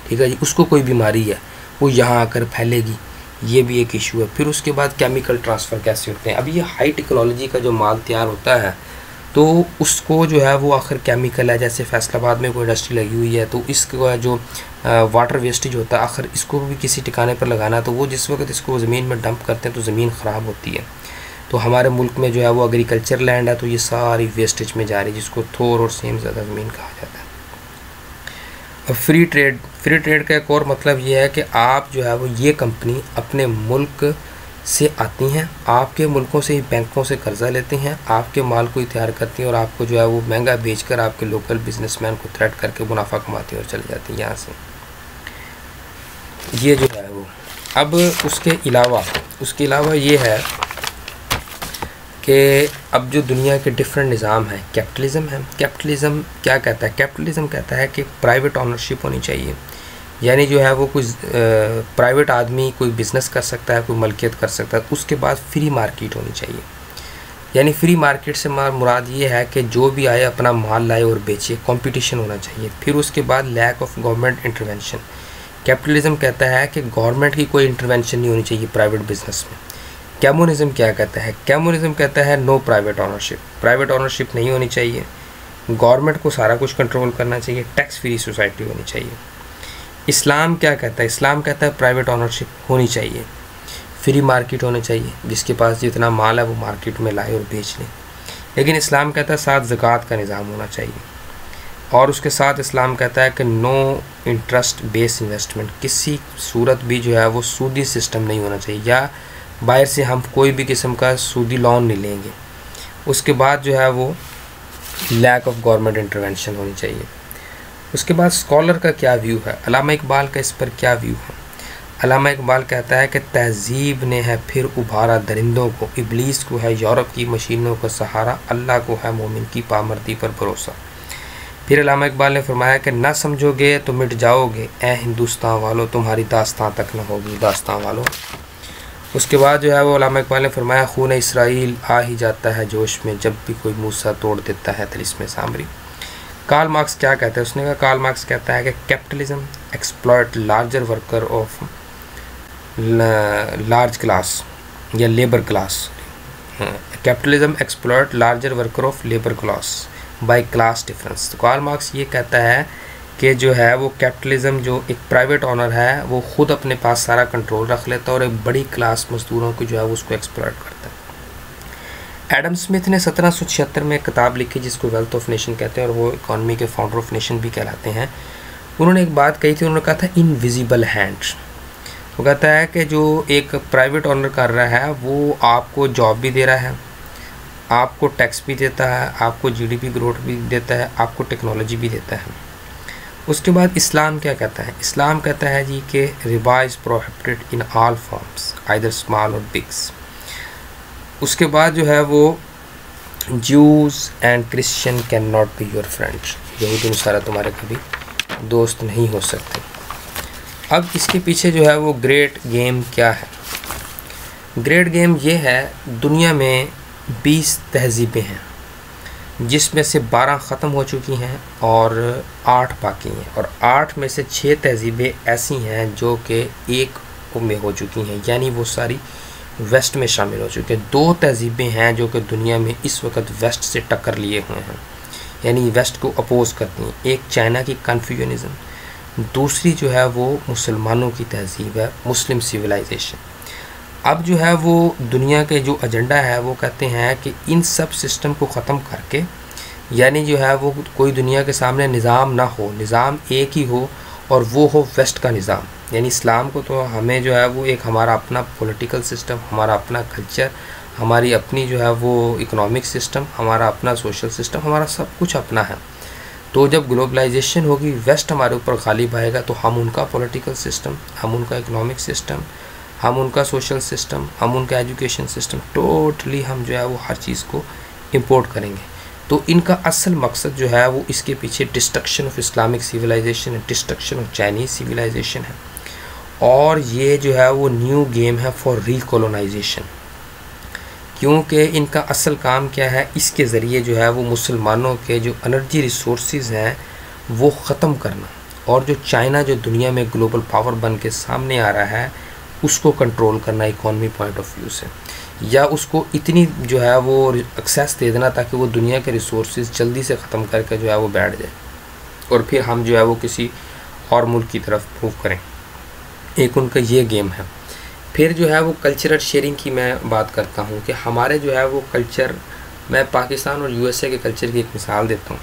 ठीक है जी, उसको कोई बीमारी है, वो यहाँ आकर फैलेगी, ये भी एक इशू है। फिर उसके बाद केमिकल ट्रांसफ़र कैसे होते हैं। अब ये हाई टेक्नोलॉजी का जो माल तैयार होता है, तो उसको जो है वो आखिर केमिकल है, जैसे फैसलाबाद में कोई इंडस्ट्री लगी हुई है, तो इसका जो वाटर वेस्टेज होता है, आखिर इसको भी किसी ठिकाने पर लगाना, तो वो जिस वक्त इसको ज़मीन में डंप करते हैं तो ज़मीन ख़राब होती है। तो हमारे मुल्क में जो है वो एग्रीकल्चर लैंड है, तो ये सारी वेस्टेज में जा रही है, जिसको थोर और सेम ज़्यादा ज़मीन कहा जाता है। अब फ्री ट्रेड का एक और मतलब ये है कि आप जो है वो, ये कंपनी अपने मुल्क से आती हैं, आपके मुल्कों से ही बैंकों से कर्ज़ा लेती हैं, आपके माल को ही तैयार करती हैं, और आपको जो है वो महंगा बेचकर आपके लोकल बिजनेसमैन को थ्रेट करके मुनाफा कमाती हैं और चली जाती हैं यहाँ से। ये जो है वो, अब उसके अलावा ये है कि अब जो दुनिया के डिफरेंट निज़ाम हैं, कैपिटलिज़म है। कैपिटलिज़म क्या कहता है? कैपिटलिज़म कहता है कि प्राइवेट ओनरशिप होनी चाहिए, यानी जो है वो कुछ प्राइवेट आदमी कोई बिज़नेस कर सकता है, कोई मलकियत कर सकता है। उसके बाद फ्री मार्केट होनी चाहिए, यानी फ्री मार्केट से मुराद ये है कि जो भी आए अपना माल लाए और बेचे, कंपटीशन होना चाहिए। फिर उसके बाद lack of government intervention. Capitalism कहता है कि गवर्नमेंट की कोई इंटरवेंशन नहीं होनी चाहिए प्राइवेट बिजनेस में। कम्युनिज़म क्या कहता है? कम्युनिज़म कहता है no private ownership, private ownership नहीं होनी चाहिए, गवर्नमेंट को सारा कुछ कंट्रोल करना चाहिए, टैक्स फ्री सोसाइटी होनी चाहिए। इस्लाम क्या कहता है? इस्लाम कहता है प्राइवेट ओनरशिप होनी चाहिए, फ्री मार्केट होनी चाहिए, जिसके पास जितना माल है वो मार्केट में लाए और बेच ले। लेकिन इस्लाम कहता है साथ ज़कात का निज़ाम होना चाहिए, और उसके साथ इस्लाम कहता है कि नो इंटरेस्ट बेस्ड इन्वेस्टमेंट, किसी सूरत भी जो है वो सूदी सिस्टम नहीं होना चाहिए, या बाहर से हम कोई भी किस्म का सूदी लोन नहीं लेंगे। उसके बाद जो है वो लैक ऑफ गवर्नमेंट इंटरवेंशन होनी चाहिए। उसके बाद स्कॉलर का क्या व्यू है, अल्लामा इकबाल का इस पर क्या व्यू है? अल्लामा इकबाल कहता है कि तहज़ीब ने है फिर उभारा दरिंदों को, इब्लीस को है यूरोप की मशीनों का सहारा, अल्लाह को है मोमिन की पामर्दी पर भरोसा। फिर अल्लामा इकबाल ने फरमाया कि ना समझोगे तो मिट जाओगे, ए हिंदुस्तान वालों तुम्हारी दास्तां तक न होगी दास्तां वालों। उसके बाद जो है वो अल्लामा इकबाल ने फरमाया खून इसराइल आ ही जाता है जोश में, जब भी कोई मूसा तोड़ देता है तिलिस्मे सामरी। कार्ल मार्क्स क्या कहता है? उसने कहा, कार्ल मार्क्स कहता है कि capitalism exploit larger worker of large class या labour class. Capitalism exploit larger worker of labour class by class difference. तो कार्ल मार्क्स ये कहता है कि जो है वो कैपिटलिज्म जो एक प्राइवेट ऑनर है वो ख़ुद अपने पास सारा कंट्रोल रख लेता है और एक बड़ी क्लास मजदूरों को जो है वो उसको एक्सप्लॉयट करता है। एडम स्मिथ ने 1776 में एक किताब लिखी जिसको वेल्थ ऑफ नेशन कहते हैं, और वो इकॉनमी के फाउंडर ऑफ नेशन भी कहलाते हैं। उन्होंने एक बात कही थी, उन्होंने कहा था इनविजिबल हैंड्स। वो कहता है कि जो एक प्राइवेट ऑनर कर रहा है वो आपको जॉब भी दे रहा है, आपको टैक्स भी देता है, आपको GDP ग्रोथ भी देता है, आपको टेक्नोलॉजी भी देता है। उसके बाद इस्लाम क्या कहता है? इस्लाम कहता है जी कि Riba is prohibited in all forms either small और बिग्स। उसके बाद जो है वो Jews and Christian can not be your friends, यहूदी नसारा तुम्हारे कभी दोस्त नहीं हो सकते। अब इसके पीछे जो है वो ग्रेट गेम क्या है? ग्रेट गेम ये है, दुनिया में 20 तहज़ीबें हैं जिसमें से 12 ख़त्म हो चुकी हैं और 8 बाकी हैं, और 8 में से 6 तहज़ीबें ऐसी हैं जो कि एक में हो चुकी हैं, यानी वो सारी वेस्ट में शामिल हो चुकी हैं। 2 तहज़ीबें हैं जो कि दुनिया में इस वक्त वेस्ट से टक्कर लिए हुए हैं, यानी वेस्ट को अपोज़ करती हैं। एक चाइना की कन्फ्यूशनिज़म, दूसरी जो है वो मुसलमानों की तहज़ीब है, मुस्लिम सिविलाइजेशन। अब जो है वो दुनिया के जो एजेंडा है वो कहते हैं कि इन सब सिस्टम को ख़त्म करके, यानी जो है वो कोई दुनिया के सामने निज़ाम ना हो, निज़ाम एक ही हो और वो हो वेस्ट का निज़ाम। यानी इस्लाम को तो हमें जो है वो एक हमारा अपना पॉलिटिकल सिस्टम, हमारा अपना कल्चर, हमारी अपनी जो है वो इकोनॉमिक सिस्टम, हमारा अपना सोशल सिस्टम, हमारा सब कुछ अपना है। तो जब ग्लोबलाइजेशन होगी, वेस्ट हमारे ऊपर गालिब आएगा, तो हम उनका पॉलिटिकल सिस्टम, हम उनका इकोनॉमिक सिस्टम, हम उनका सोशल सिस्टम, हम उनका एजुकेशन सिस्टम, टोटली हम जो है वो हर चीज़ को इंपोर्ट करेंगे। तो इनका असल मकसद जो है वो इसके पीछे डिस्ट्रक्शन ऑफ इस्लामिक सिविलाइजेशन है, डिस्ट्रक्शन ऑफ चाइनीज़ सिविलाइजेशन है, और ये जो है वो न्यू गेम है फॉर रिकोलोनाइजेशन। क्योंकि इनका असल काम क्या है, इसके ज़रिए जो है वो मुसलमानों के जो एनर्जी रिसोर्सेज हैं वो ख़त्म करना, और जो चाइना जो दुनिया में ग्लोबल पावर बन के सामने आ रहा है उसको कंट्रोल करना इकोनॉमी पॉइंट ऑफ व्यू से, या उसको इतनी जो है वो एक्सेस दे देना ताकि वो दुनिया के रिसोर्सेज जल्दी से ख़त्म करके जो है वो बैठ जाए, और फिर हम जो है वो किसी और मुल्क की तरफ मूव करें। एक उनका ये गेम है। फिर जो है वो कल्चरल शेयरिंग की मैं बात करता हूँ कि हमारे जो है वो कल्चर, मैं पाकिस्तान और यूएसए के कल्चर की एक मिसाल देता हूँ।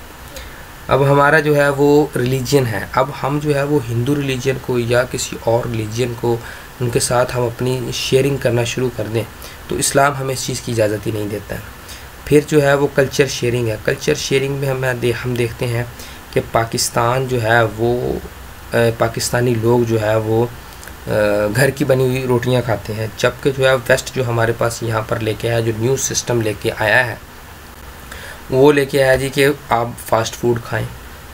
अब हमारा जो है वो रिलीजन है, अब हम जो है वो हिंदू रिलीजन को या किसी और रिलीजन को उनके साथ हम अपनी शेयरिंग करना शुरू कर दें तो इस्लाम हमें इस चीज़ की इजाज़त ही नहीं देता है। फिर जो है वो कल्चर शेयरिंग है। कल्चर शेयरिंग में हम देखते हैं कि पाकिस्तान जो है वो पाकिस्तानी लोग जो है वो घर की बनी हुई रोटियां खाते हैं, जबकि जो है वेस्ट जो हमारे पास यहाँ पर लेके आया, जो न्यू सिस्टम लेके आया है, वो लेके आया जी कि आप फास्ट फूड खाएं,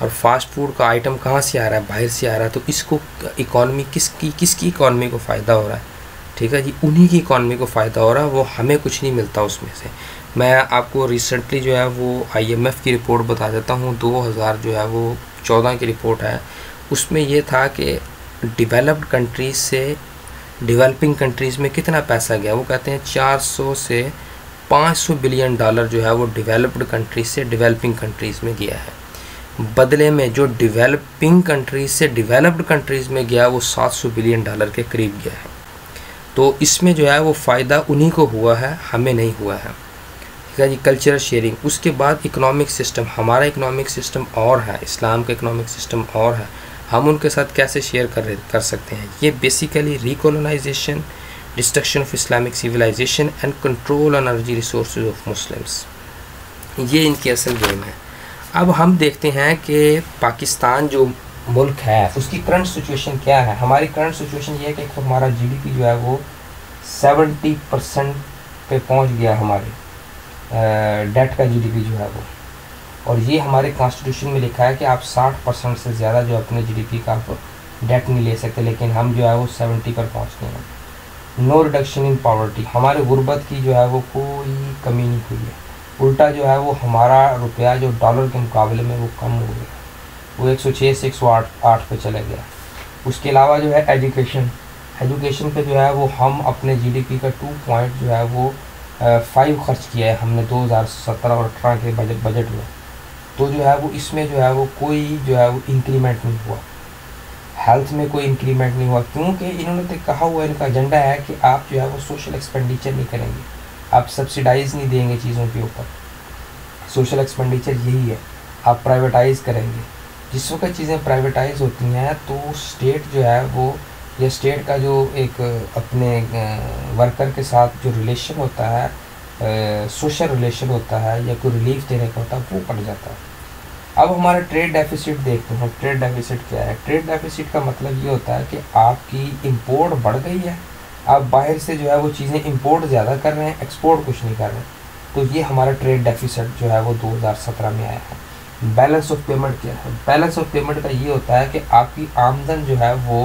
और फास्ट फूड का आइटम कहाँ से आ रहा है, बाहर से आ रहा है। तो इसको इकॉनमी किसकी इकॉनमी को फ़ायदा हो रहा है, ठीक है जी, उन्हीं की इकॉनमी को फ़ायदा हो रहा है, वो हमें कुछ नहीं मिलता उसमें से। मैं आपको रिसेंटली जो है वो IMF की रिपोर्ट बता देता हूँ, 2000 जो है वो 14 की रिपोर्ट है। उसमें ये था कि डेवलप्ड कंट्रीज़ से डेवलपिंग कंट्रीज़ में कितना पैसा गया, वो कहते हैं 400 से 500 बिलियन डॉलर जो है वो डेवलप्ड कंट्रीज से डेवलपिंग कंट्रीज़ में गया है। बदले में जो डेवलपिंग कंट्रीज से डेवलप्ड कंट्रीज़ में गया वो 700 बिलियन डॉलर के करीब गया है। तो इसमें जो है वो फ़ायदा उन्हीं को हुआ है, हमें नहीं हुआ है, ठीक है जी। Cultural sharing. उसके बाद इकोनॉमिक सिस्टम, हमारा इकोनॉमिक सिस्टम और है, इस्लाम का इकोनॉमिक सिस्टम और है, हम उनके साथ कैसे शेयर कर सकते हैं। ये basically recolonisation, destruction of Islamic civilisation and control on energy resources of Muslims, ये इनकी असल गेम है। अब हम देखते हैं कि पाकिस्तान जो मुल्क है उसकी करंट सिचुएशन क्या है। हमारी करंट सिचुएशन ये है कि हमारा GDP जो है वो 70% पे पहुंच गया, हमारे डेट का GDP जो है वो, और ये हमारे कॉन्स्टिट्यूशन में लिखा है कि आप 60% से ज़्यादा जो अपने GDP का आप डेट नहीं ले सकते, लेकिन हम जो है वो 70 पर पहुँच गए हैं। नो रिडक्शन इन पॉवर्टी, हमारे गुर्बत की जो है वो कोई कमी नहीं हुई है, उल्टा जो है वो हमारा रुपया जो डॉलर के मुकाबले में वो कम हो गया, वो 106 से 108 पे चला गया। उसके अलावा जो है एजुकेशन पे जो है वो हम अपने GDP का 2 पॉइंट जो है वो 5 खर्च किया है हमने 2017 और 18 के बजट में। तो जो है वो इसमें जो है वो कोई जो है वो इंक्रीमेंट नहीं हुआ, हेल्थ में कोई इंक्रीमेंट नहीं हुआ, क्योंकि इन्होंने तो कहा हुआ, इनका एजेंडा है कि आप जो है वो सोशल एक्सपेंडिचर नहीं करेंगे, आप सब्सिडाइज़ नहीं देंगे चीज़ों के ऊपर। सोशल एक्सपेंडिचर यही है, आप प्राइवेटाइज़ करेंगे। जिस वक्त चीज़ें प्राइवेटाइज होती हैं तो स्टेट जो है वो, या स्टेट का जो एक अपने वर्कर के साथ जो रिलेशन होता है, सोशल रिलेशन होता है, या कोई रिलीफ देने का होता है, वो पड़ जाता है। अब हमारा ट्रेड डेफिसिट देखते हैं। ट्रेड डेफिसिट क्या है? ट्रेड डेफिसिट का मतलब ये होता है कि आपकी इंपोर्ट बढ़ गई है, आप बाहर से जो है वो चीज़ें इंपोर्ट ज़्यादा कर रहे हैं, एक्सपोर्ट कुछ नहीं कर रहे हैं। तो ये हमारा ट्रेड डेफिसिट जो है वो 2017 में आया है। बैलेंस ऑफ पेमेंट क्या है? बैलेंस ऑफ पेमेंट का ये होता है कि आपकी आमदन जो है वो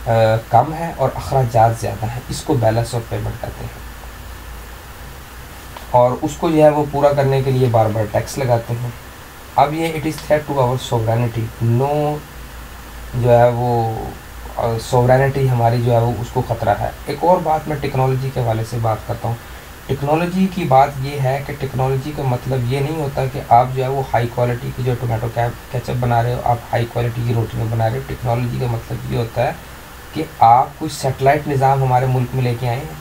कम है और अखराजात ज़्यादा हैं, इसको बैलेंस ऑफ पेमेंट कहते हैं। और उसको जो है वो पूरा करने के लिए बार बार टैक्स लगाते हैं। अब ये it is threat to our sovereignty, no जो है वो सोवरेनिटी हमारी जो है वो उसको ख़तरा है। एक और बात मैं टेक्नोलॉजी के हवाले से बात करता हूँ। टेक्नोलॉजी की बात ये है कि टेक्नोलॉजी का मतलब ये नहीं होता कि आप जो है वो हाई क्वालिटी की जो टोमेटो केचप बना रहे हो, आप हाई क्वालिटी की रोटियाँ बना रहे हो। टेक्नोलॉजी का मतलब ये होता है कि आप कोई सेटेलाइट निज़ाम हमारे मुल्क में लेके आए हैं।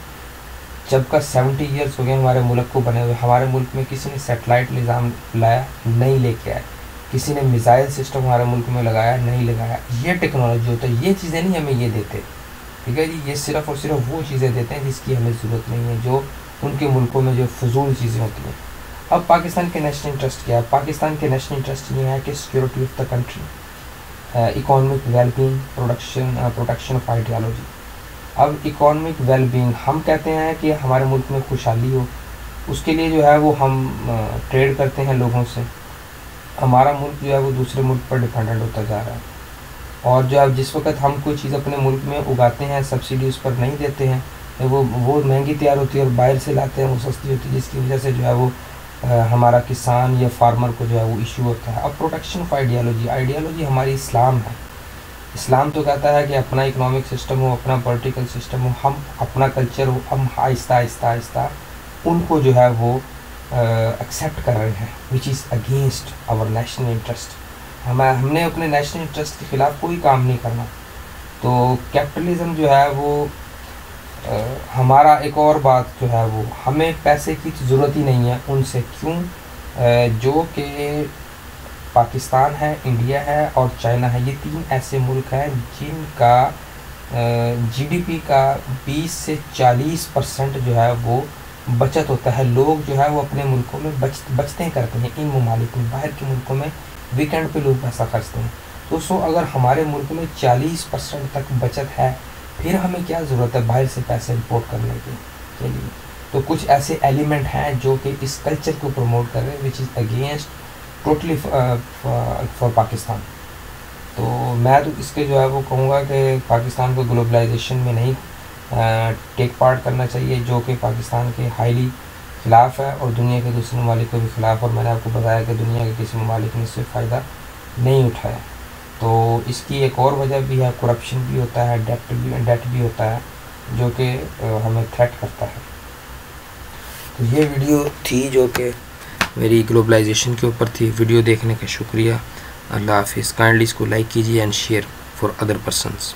जब का 70 ईयर्स हो गए हमारे मुल्क को बने हुए, हमारे मुल्क में किसी ने सेटेलाइट निज़ाम लाया नहीं, लेके आया। किसी ने मिसाइल सिस्टम हमारे मुल्क में लगाया नहीं लगाया। ये टेक्नोलॉजी होता है, ये चीज़ें नहीं हमें ये देते, ठीक है जी। ये सिर्फ़ और सिर्फ वो चीज़ें देते हैं जिसकी हमें ज़रूरत नहीं है, जो उनके मुल्कों में जो फजूल चीज़ें होती हैं। अब पाकिस्तान के नेशनल इंटरेस्ट क्या है? पाकिस्तान के नेशनल इंटरेस्ट ये है कि security of the country, economic wellbeing, protection of ideology. अब इकोनॉमिक वेलबींग हम कहते हैं कि हमारे मुल्क में खुशहाली हो, उसके लिए जो है वो हम ट्रेड करते हैं लोगों से। हमारा मुल्क जो है वो दूसरे मुल्क पर डिपेंडेंट होता जा रहा है। और जो है जिस वक्त हम कोई चीज़ अपने मुल्क में उगाते हैं, सब्सिडी उस पर नहीं देते हैं, वो महंगी तैयार होती है और बाहर से लाते हैं वो सस्ती होती है, जिसकी वजह से जो है वो हमारा किसान या फार्मर को जो है वो इशू होता है। अब प्रोटेक्शन ऑफ आइडियालॉजी, आइडियालॉजी हमारी इस्लाम है। इस्लाम तो कहता है कि अपना इकोनॉमिक सिस्टम हो, अपना पॉलिटिकल सिस्टम हो, हम अपना कल्चर हो, हम आहिस्ता आहिस्ता आहिस्ता उनको जो है वो एक्सेप्ट कर रहे हैं, which is against our national interest. हमने अपने नेशनल इंटरेस्ट के ख़िलाफ़ कोई काम नहीं करना। तो कैपिटलिज़म जो है वो हमारा एक और बात जो है वो, हमें पैसे की ज़रूरत ही नहीं है उनसे। क्यों? जो कि पाकिस्तान है, इंडिया है और चाइना है, ये 3 ऐसे मुल्क हैं जिनका जीडीपी का 20 से 40% जो है वो बचत होता है। लोग जो है वो अपने मुल्कों में बचतें करते हैं इन ममालिक में, बाहर के मुल्कों में वीकेंड पे लोग पैसा खर्चते हैं। तो अगर हमारे मुल्क में 40% तक बचत है, फिर हमें क्या ज़रूरत है बाहर से पैसे इंपोर्ट करने के लिए? तो कुछ ऐसे एलिमेंट हैं जो कि इस कल्चर को प्रमोट कर रहे हैं, which is against totally for Pakistan. तो मैं तो इसके जो है वो कहूँगा कि पाकिस्तान को ग्लोबलाइजेशन में नहीं टेक पार्ट करना चाहिए, जो कि पाकिस्तान के हाईली ख़िलाफ़ है और दुनिया के दूसरे ममालिक के भी ख़िलाफ़। और मैंने आपको बताया कि दुनिया के किसी ममालिक ने इससे फ़ायदा नहीं उठाया। तो इसकी एक और वजह भी है, करप्शन भी होता है, डेट भी होता है, जो कि हमें थ्रेट करता है। तो ये वीडियो थी जो कि मेरी ग्लोबलाइजेशन के ऊपर थी। वीडियो देखने का शुक्रिया। अल्लाह हाफिज़। काइंडली इसको लाइक कीजिए and share for other persons.